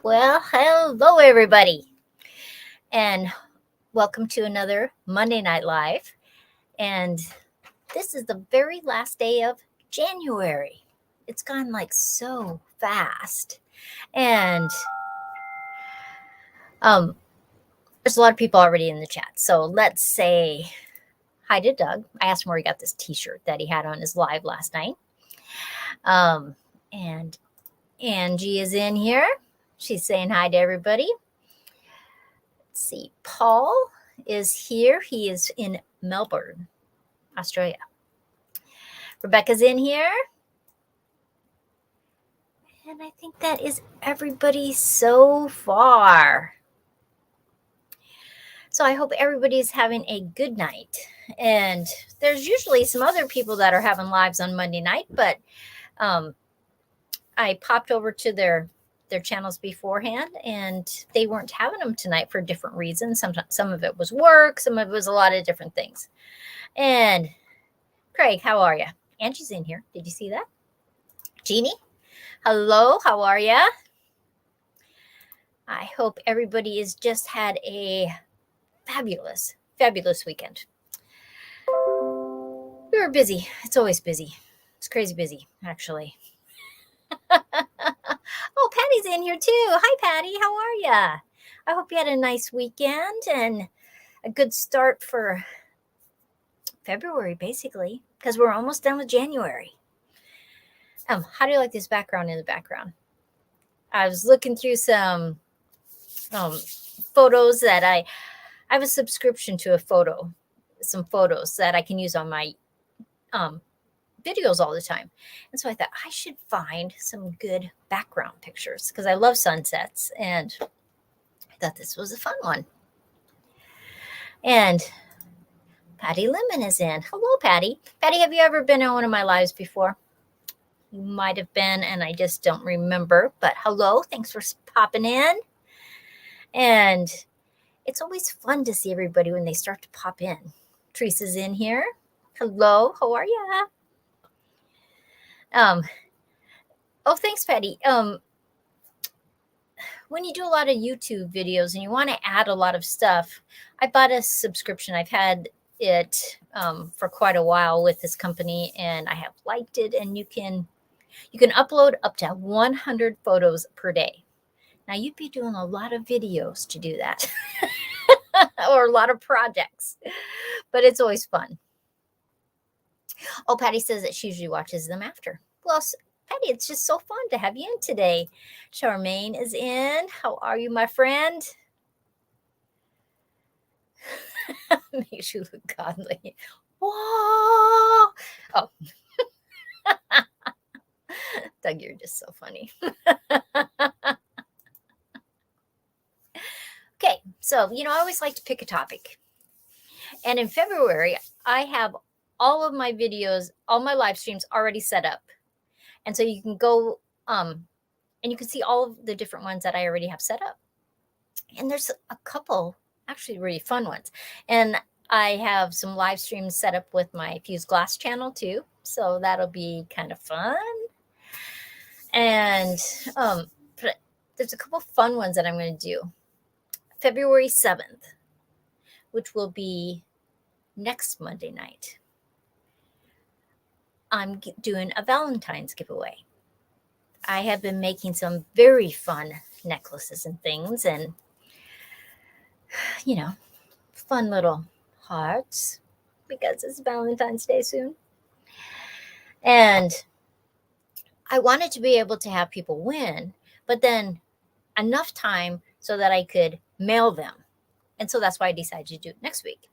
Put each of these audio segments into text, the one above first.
Well, hello, everybody, and welcome to another Monday Night Live. And this is the very last day of January. It's gone like so fast. And there's a lot of people already in the chat. So let's say hi to Doug. I asked him where he got this t shirt that he had on his live last night. And Angie is in here. She's saying hi to everybody. Let's see. Paul is here. He is in Melbourne, Australia. Rebecca's in here. And I think that is everybody so far. So I hope everybody's having a good night. And there's usually some other people that are having lives on Monday night, but I popped over to their channels beforehand, and they weren't having them tonight for different reasons. Some of it was work, some of it was a lot of different things. And Craig, how are you? Angie's in here. Did you see that? Jeannie, hello, how are you? I hope everybody has just had a fabulous weekend. We were busy. It's always busy. It's crazy busy, actually. Oh, Patty's in here too. Hi, Patty. How are you? I hope you had a nice weekend and a good start for February, basically, because we're almost done with January. How do you like this background in the background? I was looking through some photos that I have a subscription to some photos that I can use on my videos all the time. And so I thought I should find some good background pictures because I love sunsets, and I thought this was a fun one. And Patty Lemon is in. Hello, Patty. Patty, have you ever been on one of my lives before? You might have been, and I just don't remember. But hello, thanks for popping in. And it's always fun to see everybody when they start to pop in. Teresa's in here. Hello, how are you? Oh, thanks, Patty. When you do a lot of YouTube videos and you want to add a lot of stuff, I bought a subscription. I've had it for quite a while with this company, and I have liked it. And you can upload up to 100 photos per day. Now, you'd be doing a lot of videos to do that or a lot of projects, but it's always fun. Oh, Patty says that she usually watches them after. Well, Patty, it's just so fun to have you in today. Charmaine is in. How are you, my friend? Makes you look godly. Whoa! Oh. Doug, you're just so funny. Okay, so, I always like to pick a topic. And in February, I have all of my videos, all my live streams already set up. And so you can go and you can see all of the different ones that I already have set up. And there's a couple actually really fun ones. And I have some live streams set up with my Fused Glass channel too. So that'll be kind of fun. And there's a couple fun ones that I'm going to do. February 7th, which will be next Monday night. I'm doing a Valentine's giveaway. I have been making some very fun necklaces and things, and fun little hearts because it's Valentine's Day soon. And I wanted to be able to have people win, but then enough time so that I could mail them. And so that's why I decided to do it next week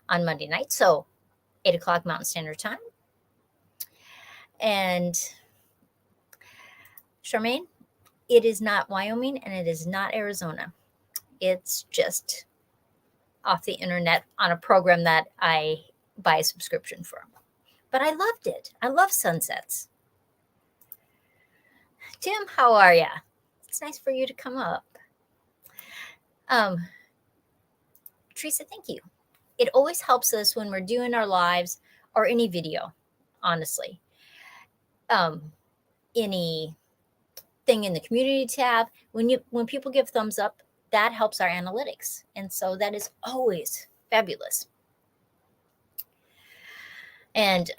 on Monday night. So 8 o'clock Mountain Standard Time. And Charmaine, it is not Wyoming and it is not Arizona. It's just off the internet on a program that I buy a subscription for. But I loved it. I love sunsets. Tim, how are ya? It's nice for you to come up. Teresa, thank you. It always helps us when we're doing our lives or any video, honestly. Any thing in the community tab. When people give thumbs up, that helps our analytics. And so that is always fabulous. And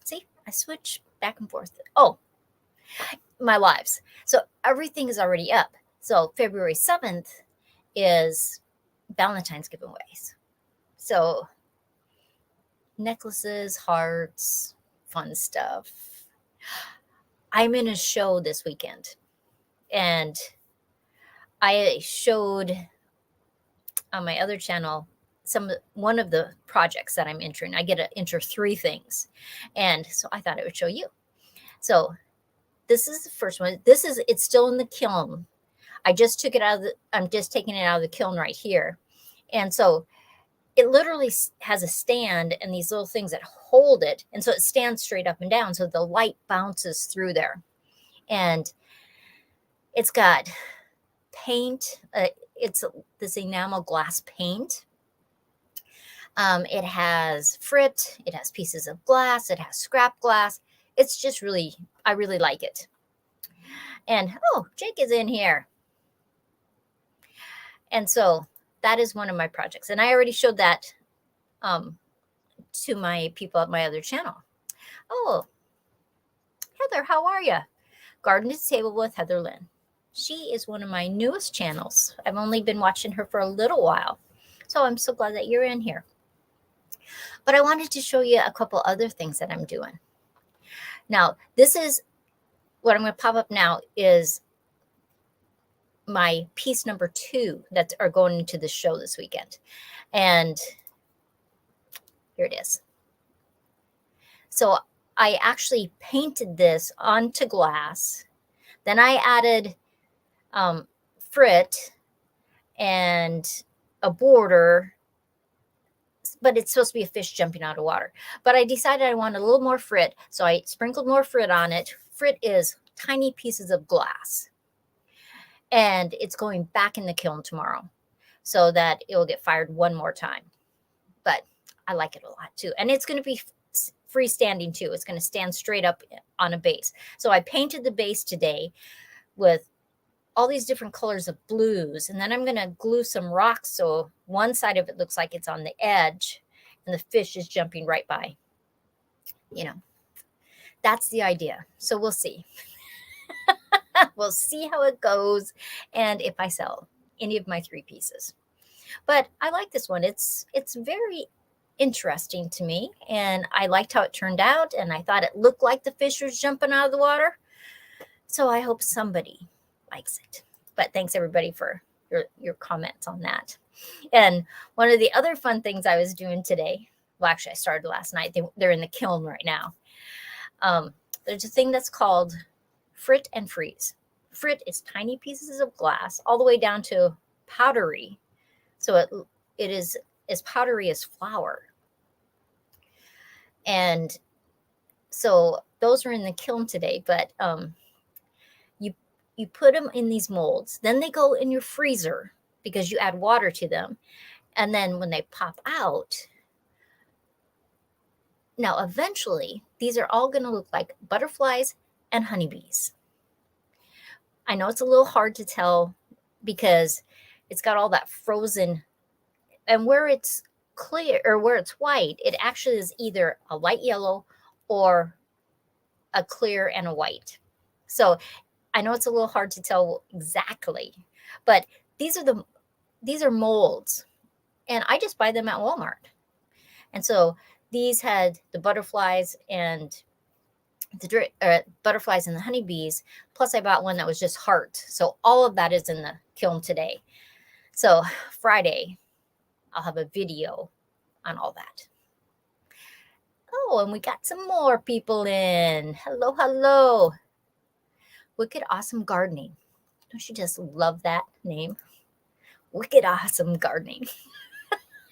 see, I switch back and forth. Oh, my lives. So everything is already up. So February 7th is Valentine's giveaways. So necklaces, hearts, fun stuff. I'm in a show this weekend, and I showed on my other channel one of the projects that I'm entering. I get to enter 3 things, and so I thought I would show you. So this is the first one. It's still in the kiln. I just took it out of I'm just taking it out of the kiln right here, and so it literally has a stand and these little things that hold it, and so it stands straight up and down, so the light bounces through there. And it's got paint. It's this enamel glass paint. It has frit. It has pieces of glass. It has scrap glass. It's just really, I really like it. And oh, Jake is in here. And so that is one of my projects. And I already showed that to my people at my other channel. Oh, Heather, how are you? Garden to Table with Heather Lynn. She is one of my newest channels. I've only been watching her for a little while. So I'm so glad that you're in here. But I wanted to show you a couple other things that I'm doing. Now, this is what I'm going to pop up now is my piece number 2 that are going into the show this weekend. And here it is. So I actually painted this onto glass. Then I added frit and a border, but it's supposed to be a fish jumping out of water. But I decided I wanted a little more frit, so I sprinkled more frit on it. Frit is tiny pieces of glass. And it's going back in the kiln tomorrow so that it will get fired one more time. But I like it a lot too. And it's going to be freestanding too. It's going to stand straight up on a base. So I painted the base today with all these different colors of blues. And then I'm going to glue some rocks so one side of it looks like it's on the edge and the fish is jumping right by. You know, that's the idea. So we'll see. We'll see how it goes and if I sell any of my 3 pieces. But I like this one. It's very interesting to me, and I liked how it turned out, and I thought it looked like the fish was jumping out of the water. So I hope somebody likes it. But thanks everybody for your comments on that. And one of the other fun things I was doing today, well, actually I started last night. They're in the kiln right now. There's a thing that's called frit and freeze. Frit is tiny pieces of glass all the way down to powdery. So it is as powdery as flour. And so those are in the kiln today, but you put them in these molds. Then they go in your freezer because you add water to them. And then when they pop out, now eventually these are all going to look like butterflies and honeybees. I know it's a little hard to tell because it's got all that frozen, and where it's clear or where it's white, it actually is either a light yellow or a clear and a white. So I know it's a little hard to tell exactly, but these are molds, and I just buy them at Walmart. And so these had the butterflies and the butterflies and the honeybees, plus I bought one that was just heart. So all of that is in the kiln today. So Friday I'll have a video on all that. Oh, and we got some more people in. Hello, hello. Wicked Awesome Gardening. Don't you just love that name? Wicked Awesome Gardening.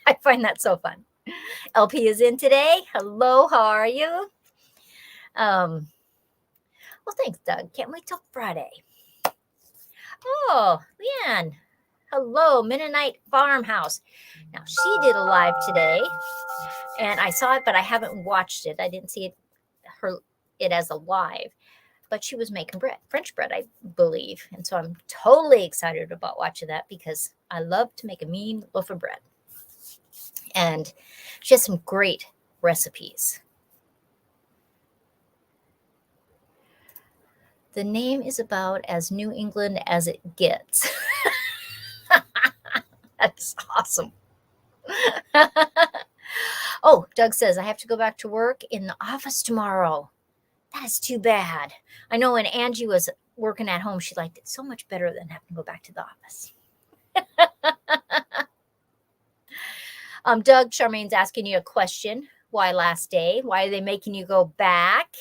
I find that so fun. LP is in today. Hello, how are you? Well, thanks, Doug. Can't wait till Friday. Oh, Leanne. Hello, Mennonite Farmhouse. Now, she did a live today, and I saw it, but I haven't watched it. I didn't see it as a live. but she was making bread, French bread, I believe. And so I'm totally excited about watching that because I love to make a mean loaf of bread. And she has some great recipes. The name is about as New England as it gets. That's awesome. Oh, Doug says, I have to go back to work in the office tomorrow. That is too bad. I know when Angie was working at home, she liked it so much better than having to go back to the office. Doug, Charmaine's asking you a question. Why last day? Why are they making you go back?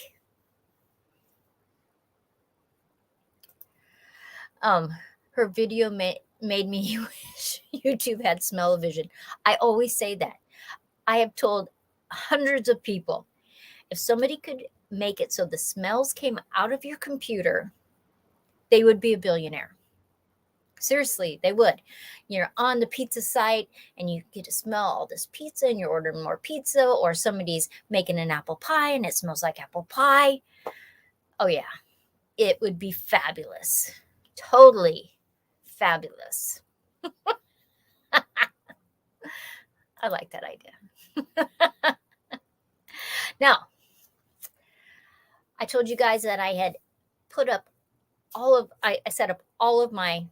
Her video made me wish YouTube had smell-o-vision. I always say that. I have told hundreds of people, if somebody could make it so the smells came out of your computer, they would be a billionaire. Seriously, they would. You're on the pizza site and you get to smell all this pizza and you're ordering more pizza, or somebody's making an apple pie and it smells like apple pie. Oh yeah, it would be fabulous. Totally fabulous. I like that idea. Now, I told you guys that I had put up I set up all of my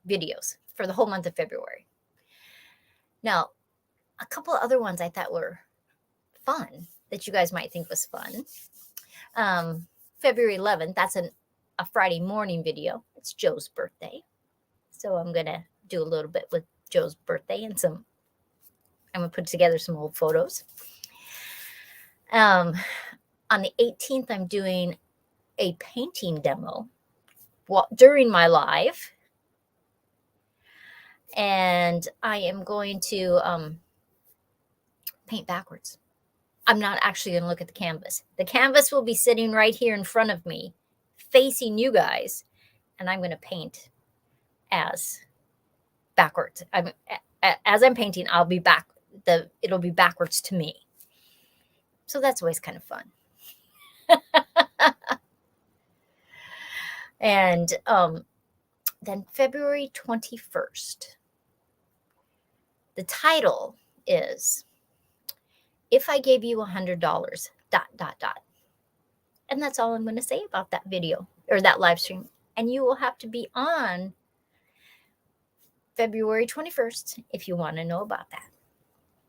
videos for the whole month of February. Now, a couple of other ones I thought were fun that you guys might think was fun. February 11th, that's a Friday morning video. It's Joe's birthday. So I'm going to do a little bit with Joe's birthday and I'm going to put together some old photos. On the 18th, I'm doing a painting demo during my live. And I am going to paint backwards. I'm not actually going to look at the canvas. The canvas will be sitting right here in front of me, facing you guys, and I'm going to paint as backwards. As I'm painting, I'll be back. It'll be backwards to me. So that's always kind of fun. And then February 21st, the title is If I Gave You $100, ... And that's all I'm going to say about that video or that live stream. And you will have to be on February 21st if you want to know about that.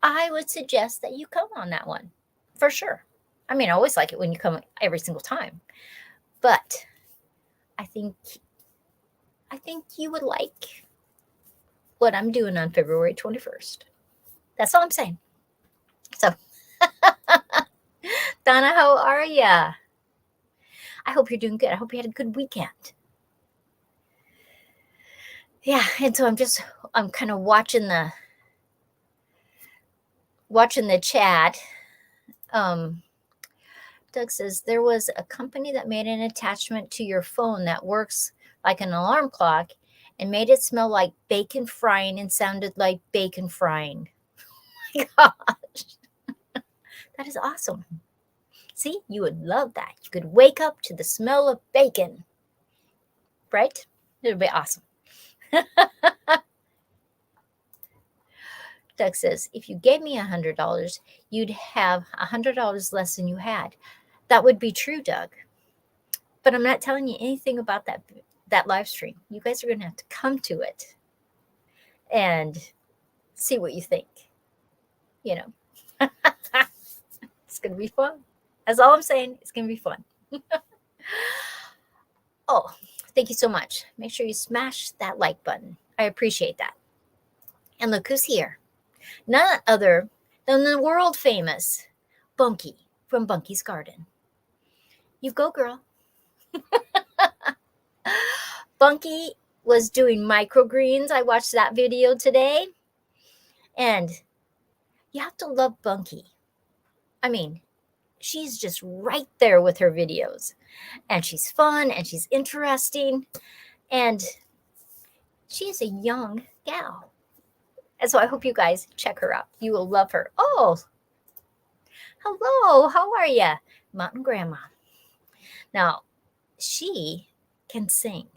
I would suggest that you come on that one for sure. I mean, I always like it when you come every single time, but I think you would like what I'm doing on February 21st. That's all I'm saying. So, Donna, how are ya? I hope you're doing good. I hope you had a good weekend. Yeah, and so I'm kind of watching the chat. Doug says there was a company that made an attachment to your phone that works like an alarm clock and made it smell like bacon frying and sounded like bacon frying. Oh my gosh. That is awesome. See, you would love that. You could wake up to the smell of bacon, right? It would be awesome. Doug says, if you gave me $100, you'd have $100 less than you had. That would be true, Doug. But I'm not telling you anything about that live stream. You guys are going to have to come to it and see what you think. You know, it's going to be fun. That's all I'm saying. It's going to be fun. Oh, thank you so much. Make sure you smash that like button. I appreciate that. And look who's here. None other than the world famous Bunky from Bunky's Garden. You go, girl. Bunky was doing microgreens. I watched that video today. And you have to love Bunky. I mean, she's just right there with her videos. And she's fun and she's interesting. And she is a young gal. And so I hope you guys check her out. You will love her. Oh, hello. How are you? Mountain Grandma. Now, she can sing.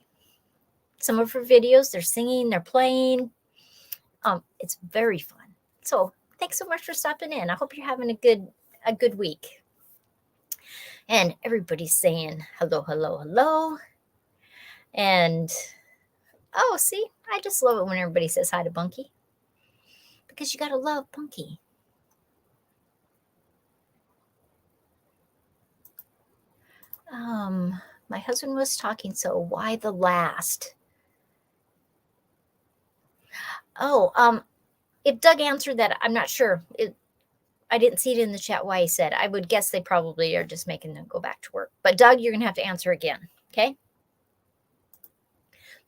Some of her videos, they're singing, they're playing. It's very fun. So thanks so much for stopping in. I hope you're having a good week. And everybody's saying hello, hello, hello. And oh, see, I just love it when everybody says hi to Bunky, because you gotta love Bunky. My husband was talking, so why the last? Oh, if Doug answered that, I'm not sure. I didn't see it in the chat why he said. I would guess they probably are just making them go back to work. But Doug, you're going to have to answer again, okay?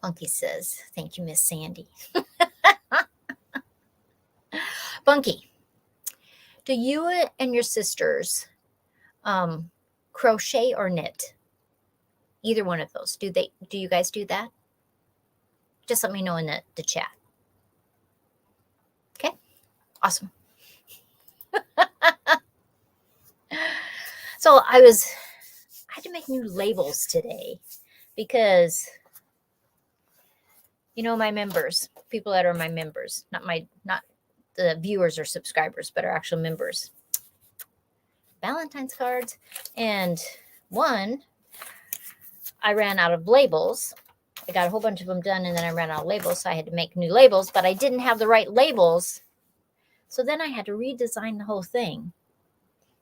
Bunky says, thank you, Miss Sandy. Bunky, do you and your sisters crochet or knit? Either one of those. Do you guys do that? Just let me know in the chat. Okay, awesome. So I had to make new labels today because, you know, my members, people that are my members, not the viewers or subscribers, but are actual members. Valentine's cards. And one, I ran out of labels. I got a whole bunch of them done, and then I ran out of labels, so I had to make new labels, but I didn't have the right labels. So then I had to redesign the whole thing.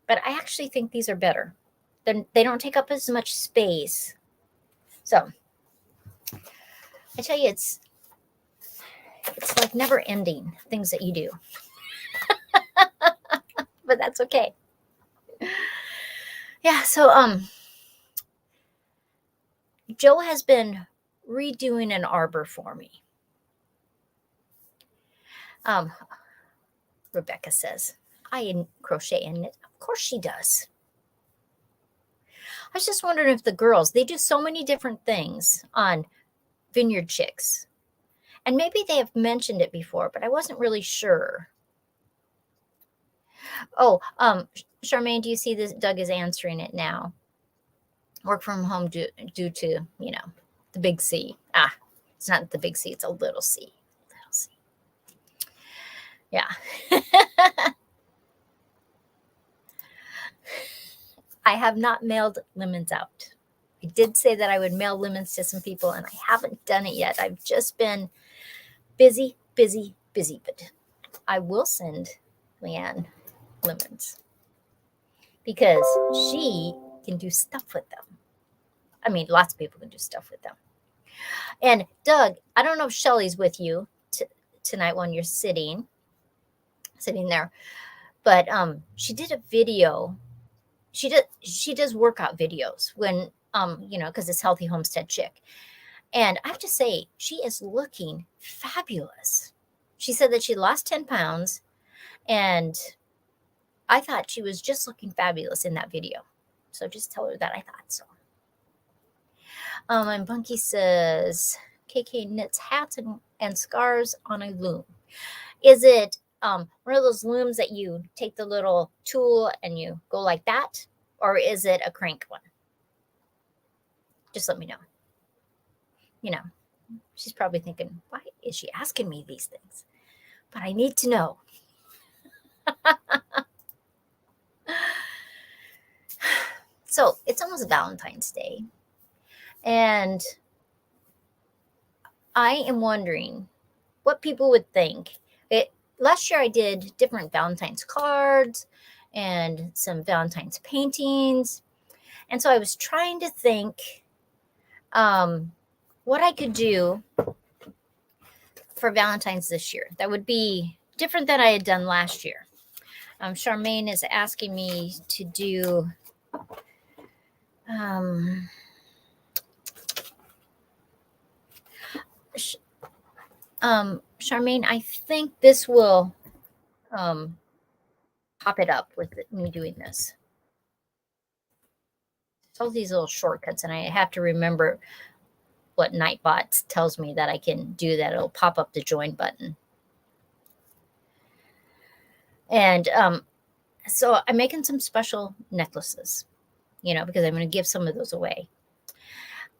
But I actually think these are better. They don't take up as much space. So I tell you, it's like never ending things that you do. But that's okay. Yeah, so Joe has been redoing an arbor for me. Rebecca says, I crochet and knit. Of course she does. I was just wondering if the girls, they do so many different things on Vineyard Chicks. And maybe they have mentioned it before, but I wasn't really sure. Oh, Charmaine, do you see this? Doug is answering it now. Work from home due to, you know, the big C. It's not the big C, it's a little c. Little c. Yeah. I have not mailed lemons out. I did say that I would mail lemons to some people, and I haven't done it yet. I've just been busy, but I will send Leanne lemons because she can do stuff with them. I mean, lots of people can do stuff with them. And Doug, I don't know if Shelly's with you tonight when you're sitting there, but she did a video. She does workout videos when you know, because it's Healthy Homestead Chick. And I have to say, she is looking fabulous. She said that she lost 10 pounds, and I thought she was just looking fabulous in that video. So just tell her that I thought so. And Bunky says, KK knits hats and scarves on a loom. Is it one of those looms that you take the little tool and you go like that? Or is it a crank one? Just let me know. You know, she's probably thinking, why is she asking me these things? But I need to know. So it's almost Valentine's Day. And I am wondering what people would think. Last year I did different Valentine's cards and some Valentine's paintings. And so I was trying to think what I could do for Valentine's this year that would be different than I had done last year. Charmaine is asking me to do Charmaine, I think this will pop it up with me doing this. All these little shortcuts, and I have to remember what Nightbot tells me that I can do that. It'll pop up the join button. And so I'm making some special necklaces, you know, because I'm going to give some of those away.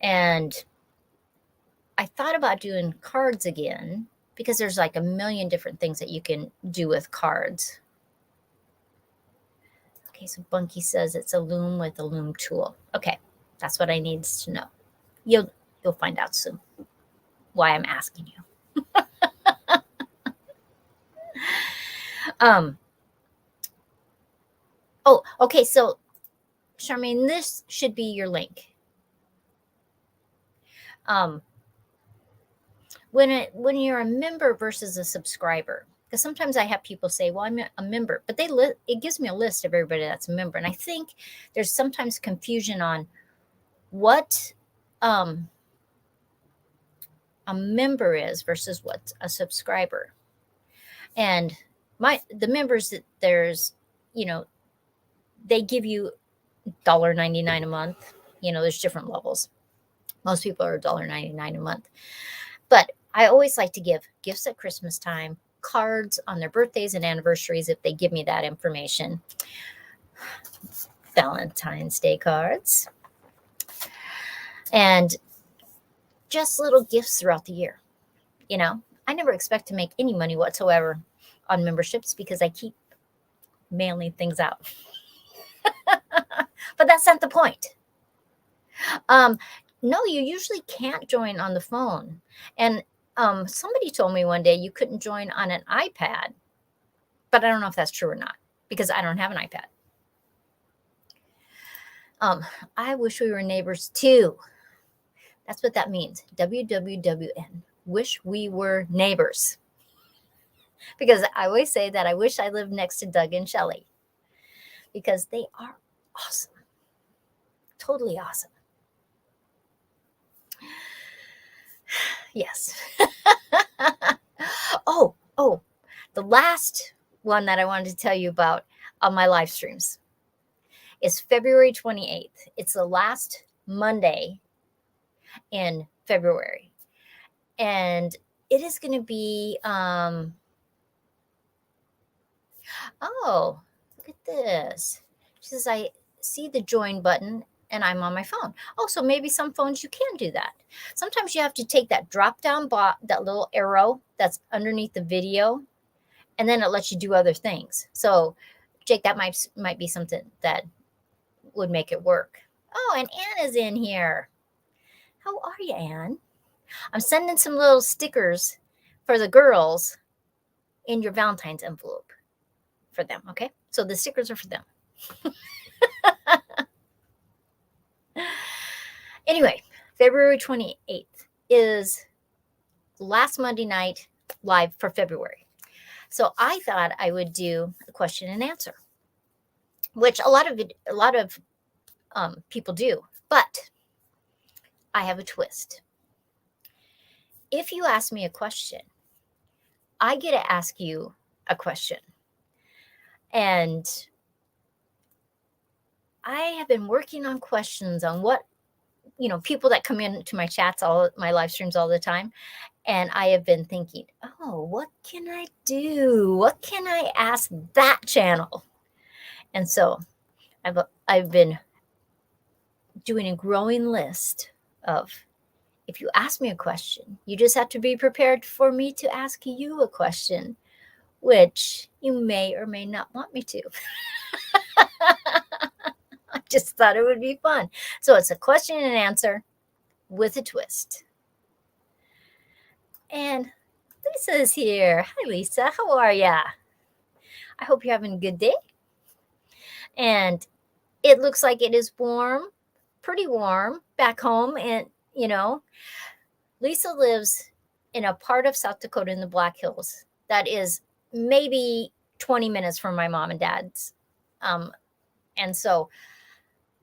And I thought about doing cards again because there's like a million different things that you can do with cards. Okay, so Bunky says it's a loom with a loom tool. Okay, that's what I need to know. You'll find out soon why I'm asking you. Oh, okay, so Charmaine, this should be your link. When you're a member versus a subscriber, because sometimes I have people say, well, I'm a member, but it gives me a list of everybody that's a member. And I think there's sometimes confusion on what a member is versus what a subscriber. And the members that there's, they give you $1.99 a month. There's different levels. Most people are $1.99 a month. But I always like to give gifts at Christmas time, cards on their birthdays and anniversaries if they give me that information. Valentine's Day cards. And just little gifts throughout the year. I never expect to make any money whatsoever on memberships because I keep mailing things out. But that's not the point. No, you usually can't join on the phone. And somebody told me one day you couldn't join on an iPad, but I don't know if that's true or not because I don't have an iPad. I wish we were neighbors too. That's what that means. WWWN. Wish we were neighbors. Because I always say that I wish I lived next to Doug and Shelley because they are awesome. Totally awesome. Yes. Oh, the last one that I wanted to tell you about on my live streams is February 28th. It's the last Monday in February. And it is going to be, oh, look at this. She says, I see the join button and I'm on my phone. Oh, so maybe some phones you can do that. Sometimes you have to take that drop down that little arrow that's underneath the video, and then it lets you do other things. So, Jake, that might be something that would make it work. Oh, and Anna's in here. How are you, Anne? I'm sending some little stickers for the girls in your Valentine's envelope for them, okay? So the stickers are for them. Anyway, February 28th is last Monday night live for February. So I thought I would do a question and answer, which a lot of people do, but I have a twist. If you ask me a question, I get to ask you a question. And I have been working on questions on what, people that come into my chats, my live streams all the time. And I have been thinking, oh, what can I do? What can I ask that channel? And so I've been doing a growing list of, if you ask me a question, you just have to be prepared for me to ask you a question, which you may or may not want me to. I just thought it would be fun. So it's a question and answer with a twist. And Lisa's here. Hi, Lisa. How are ya? I hope you're having a good day. And it looks like it is warm, pretty warm back home. And, Lisa lives in a part of South Dakota in the Black Hills that is maybe 20 minutes from my mom and dad's. And so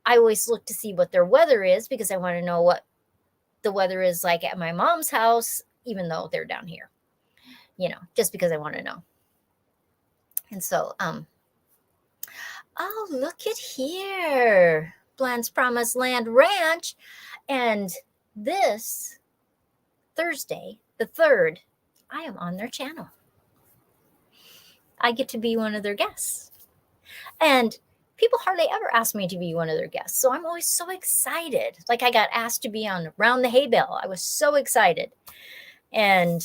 I always look to see what their weather is because I want to know what the weather is like at my mom's house, even though they're down here, just because I want to know. And so, oh, look at here. Bland's Promised Land Ranch. And this Thursday, the 3rd, I am on their channel. I get to be one of their guests. And people hardly ever ask me to be one of their guests. So I'm always so excited. Like I got asked to be on Round the Hay Bale. I was so excited. And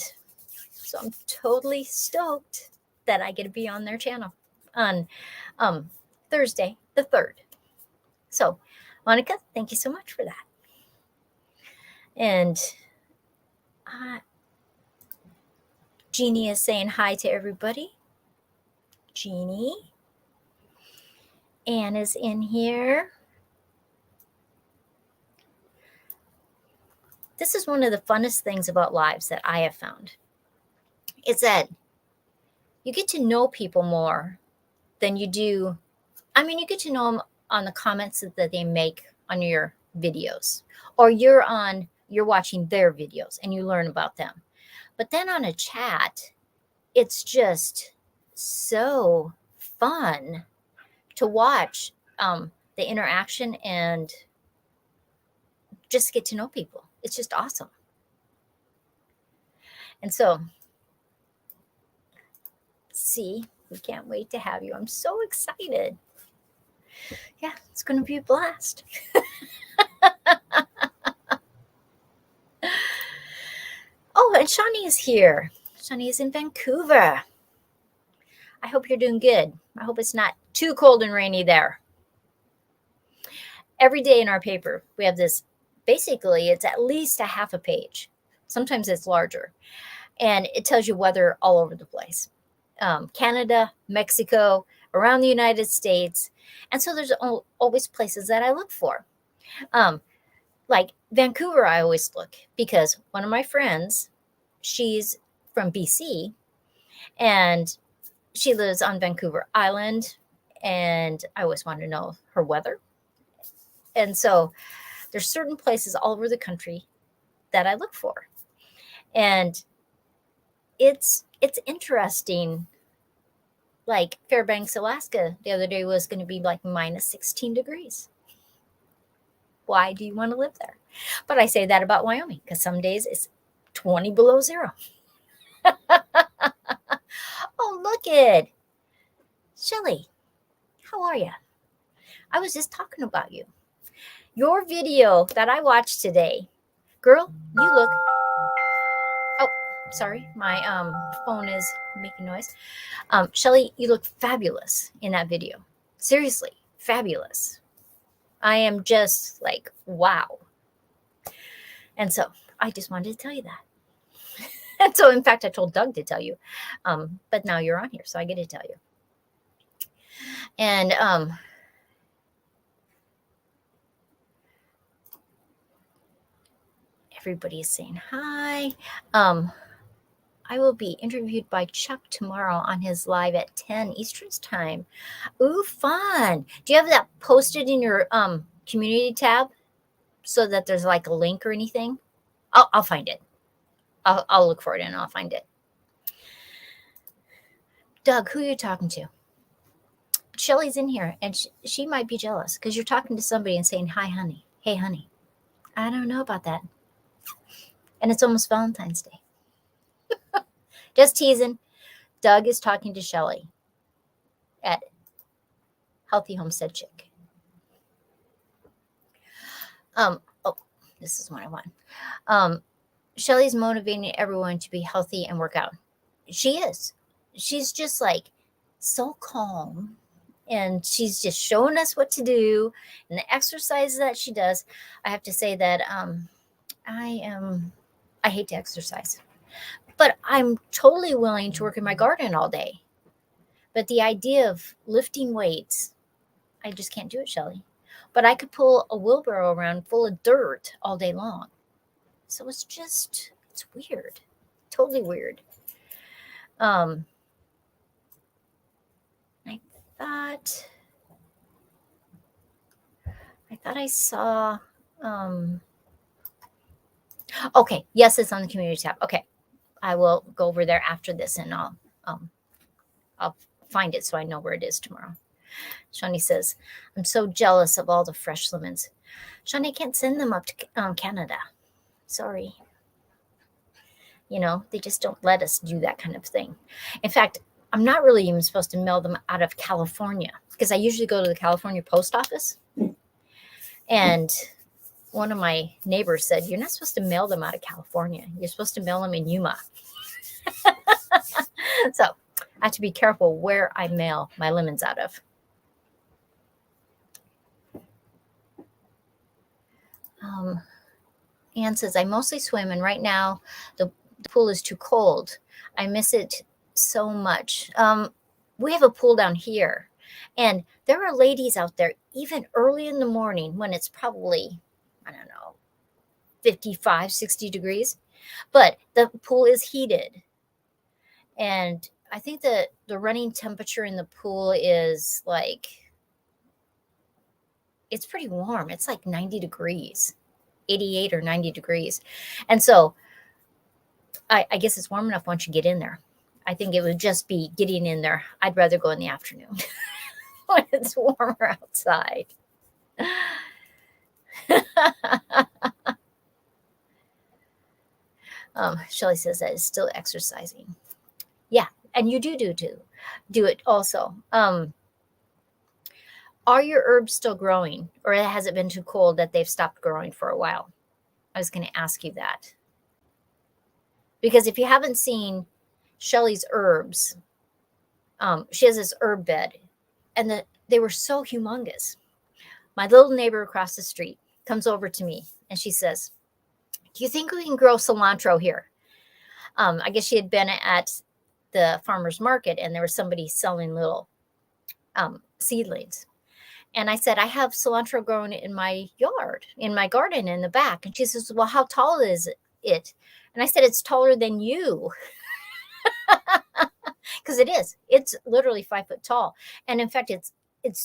so I'm totally stoked that I get to be on their channel on Thursday the 3rd. So, Monica, thank you so much for that. And Jeannie is saying hi to everybody. Jeannie. Anne is in here. This is one of the funnest things about lives that I have found. It's that you get to know people more than you do. I mean, you get to know them on the comments that they make on your videos, or you're watching their videos and you learn about them. But then on a chat, it's just so fun to watch the interaction and just get to know people. It's just awesome. And so, see, we can't wait to have you. I'm so excited. Yeah, it's going to be a blast. Oh, and Shawnee is here. Shawnee is in Vancouver. I hope you're doing good. I hope it's not too cold and rainy there. Every day in our paper, we have this, basically, it's at least a half a page. Sometimes it's larger. And it tells you weather all over the place. Canada, Mexico, around the United States. And so there's always places that I look for. Like Vancouver, I always look because one of my friends, she's from BC and she lives on Vancouver Island, and I always want to know her weather. And so there's certain places all over the country that I look for. And it's interesting. Like Fairbanks, Alaska, the other day was going to be like minus 16 degrees. Why do you want to live there? But I say that about Wyoming because some days it's 20 below zero. Oh, look it. Shelly, how are you? I was just talking about you. Your video that I watched today, girl, you look... Oh, sorry. My phone is making noise. Shelly, you look fabulous in that video. Seriously, fabulous. I am just like, wow. And so I just wanted to tell you that. And so, in fact, I told Doug to tell you. But now you're on here, so I get to tell you. And everybody is saying hi. I will be interviewed by Chuck tomorrow on his live at 10 Eastern time. Ooh, fun. Do you have that posted in your community tab so that there's like a link or anything? I'll find it. I'll look for it and I'll find it. Doug, who are you talking to? Shelly's in here and she might be jealous because you're talking to somebody and saying, hi, honey. Hey, honey. I don't know about that. And it's almost Valentine's Day. Just teasing. Doug is talking to Shelly at Healthy Homestead Chick. Oh, this is what I want. Shelly's motivating everyone to be healthy and work out. She is. She's just like so calm. And she's just showing us what to do and the exercises that she does. I have to say that I hate to exercise, but I'm totally willing to work in my garden all day. But the idea of lifting weights, I just can't do it, Shelly. But I could pull a wheelbarrow around full of dirt all day long. So it's weird. Totally weird. I thought I saw, okay. Yes, it's on the community tab. Okay. I will go over there after this and I'll find it so I know where it is tomorrow. Shawnee says, I'm so jealous of all the fresh lemons. Shawnee, I can't send them up to Canada. Sorry. You know, they just don't let us do that kind of thing. In fact, I'm not really even supposed to mail them out of California because I usually go to the California post office. And one of my neighbors said, you're not supposed to mail them out of California. You're supposed to mail them in Yuma. So I have to be careful where I mail my lemons out of. Anne says, I mostly swim, and right now the pool is too cold. I miss it so much. We have a pool down here, and there are ladies out there even early in the morning when it's probably, I don't know, 55, 60 degrees, but the pool is heated. And I think that the running temperature in the pool is like, it's pretty warm. It's like 90 degrees, 88 or 90 degrees. And so I guess it's warm enough once you get in there. I think it would just be getting in there. I'd rather go in the afternoon when it's warmer outside. Shelly says that is still exercising. Yeah, and you do it also. Are your herbs still growing, or has it been too cold that they've stopped growing for a while? I was going to ask you that. Because if you haven't seen Shelly's herbs, she has this herb bed, and they were so humongous. My little neighbor across the street comes over to me, and she says, do you think we can grow cilantro here? I guess she had been at the farmer's market, and there was somebody selling little seedlings. And I said, I have cilantro growing in my yard, in my garden in the back. And she says, well, how tall is it? And I said, it's taller than you. Because it is. It's literally 5 foot tall. And in fact, it's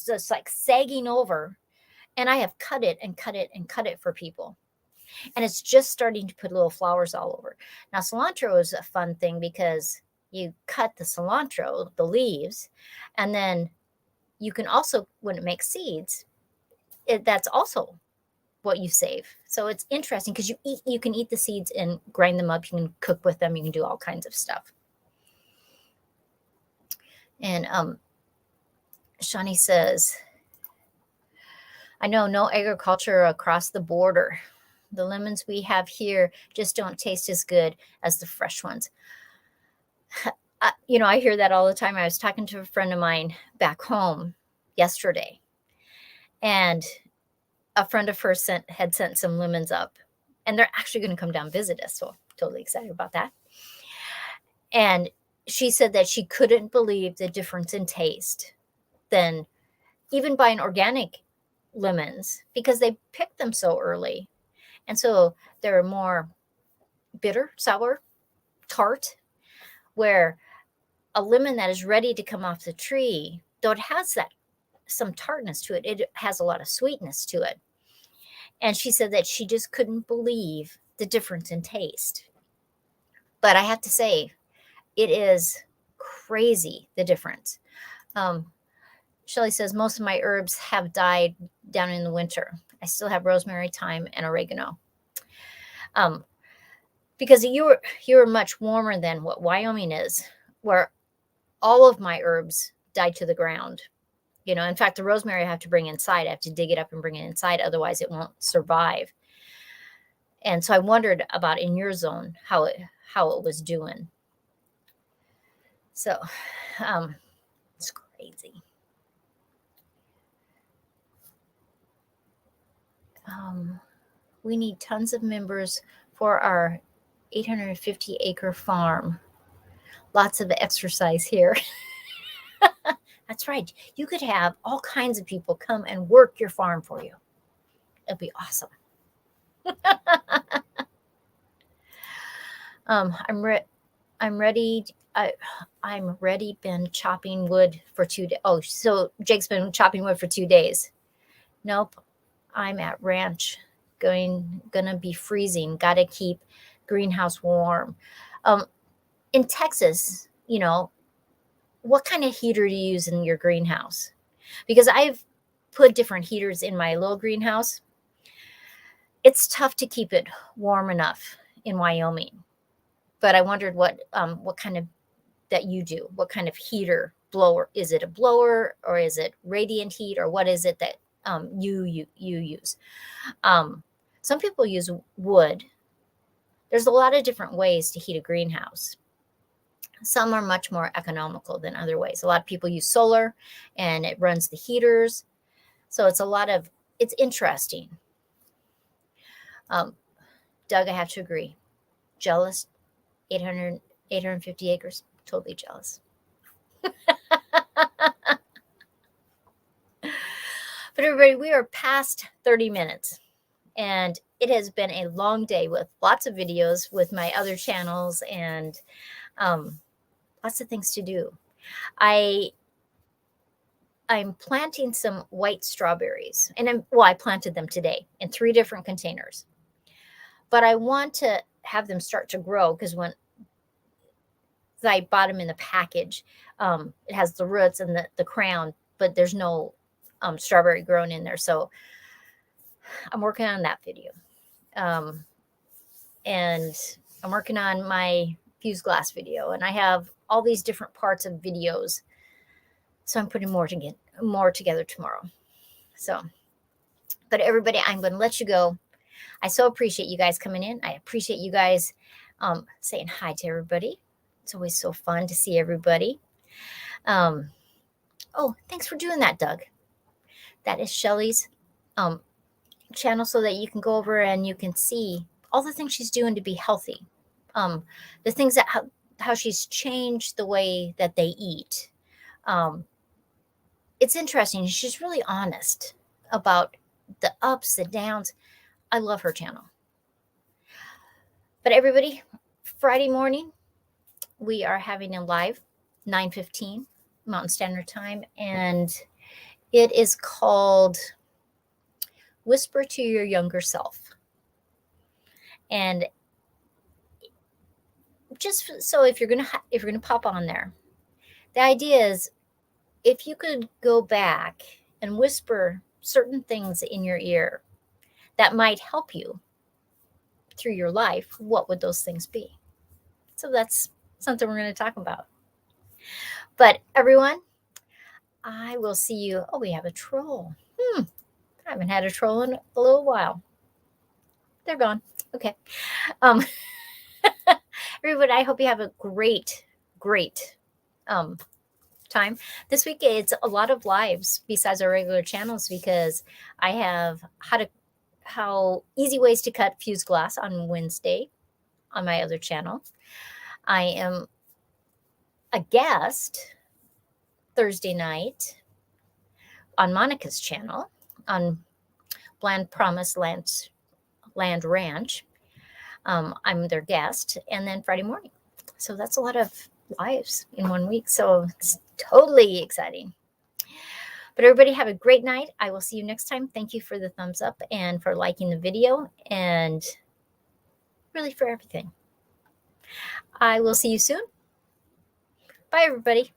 just like sagging over. And I have cut it and cut it and cut it for people. And it's just starting to put little flowers all over. Now, cilantro is a fun thing because you cut the cilantro, the leaves, and then you can also, when it makes seeds, that's also what you save. So it's interesting because you can eat the seeds and grind them up. You can cook with them. You can do all kinds of stuff. And Shawnee says, I know no agriculture across the border. The lemons we have here just don't taste as good as the fresh ones. I hear that all the time. I was talking to a friend of mine back home yesterday, and a friend of hers had sent some lemons up, and they're actually going to come down and visit us. So I'm totally excited about that. And she said that she couldn't believe the difference in taste than even buying organic lemons because they picked them so early. And so they're more bitter, sour, tart, where a lemon that is ready to come off the tree, though it has some tartness to it, it has a lot of sweetness to it. And she said that she just couldn't believe the difference in taste. But I have to say, it is crazy, the difference. Shelly says, most of my herbs have died down in the winter. I still have rosemary, thyme, and oregano. Because you were much warmer than what Wyoming is, where all of my herbs died to the ground. In fact, the rosemary I have to bring inside. I have to dig it up and bring it inside. Otherwise, it won't survive. And so I wondered about in your zone, how it was doing. So it's crazy. We need tons of members for our 850-acre farm. Lots of exercise here. That's right. You could have all kinds of people come and work your farm for you. It'd be awesome. I'm ready. I'm ready. Been chopping wood for 2 days. Oh, so Jake's been chopping wood for 2 days. Nope. I'm at ranch. Gonna be freezing. Gotta keep greenhouse warm. In Texas, what kind of heater do you use in your greenhouse? Because I've put different heaters in my little greenhouse. It's tough to keep it warm enough in Wyoming. But I wondered what kind of that you do. What kind of heater blower? Is it a blower or is it radiant heat, or what is it that you use? Some people use wood. There's a lot of different ways to heat a greenhouse. Some are much more economical than other ways. A lot of people use solar and it runs the heaters. So it's interesting. Doug, I have to agree. Jealous, 850 acres, totally jealous. But everybody, we are past 30 minutes. And it has been a long day with lots of videos with my other channels and lots of things to do. I'm planting some white strawberries, and I planted them today in 3 different containers. But I want to have them start to grow, because when I bought them in the package, it has the roots and the crown, but there's no strawberry grown in there. So I'm working on that video. And I'm working on my fused glass video, and I have all these different parts of videos. So I'm putting more together tomorrow. So, but everybody, I'm going to let you go. I so appreciate you guys coming in. I appreciate you guys saying hi to everybody. It's always so fun to see everybody. Oh, thanks for doing that, Doug. That is Shelly's channel, so that you can go over and you can see all the things she's doing to be healthy. The things that how she's changed the way that they eat. It's interesting. She's really honest about the ups, the downs. I love her channel. But everybody, Friday morning, we are having a live 9:15 Mountain Standard Time, and it is called Whisper to Your Younger Self. And just so if you're gonna pop on there, the idea is, if you could go back and whisper certain things in your ear that might help you through your life, what would those things be? So that's something we're going to talk about. But everyone, I will see you. Oh, we have a troll. I haven't had a troll in a little while. They're gone. Okay. Everybody, I hope you have a great time. This week, it's a lot of lives besides our regular channels, because I have how easy ways to cut fused glass on Wednesday on my other channel. I am a guest Thursday night on Monica's channel on Bland Promise Land Ranch. I'm their guest, and then Friday morning. So that's a lot of lives in 1 week. So it's totally exciting. But everybody, have a great night. I will see you next time. Thank you for the thumbs up and for liking the video, and really for everything. I will see you soon. Bye, everybody.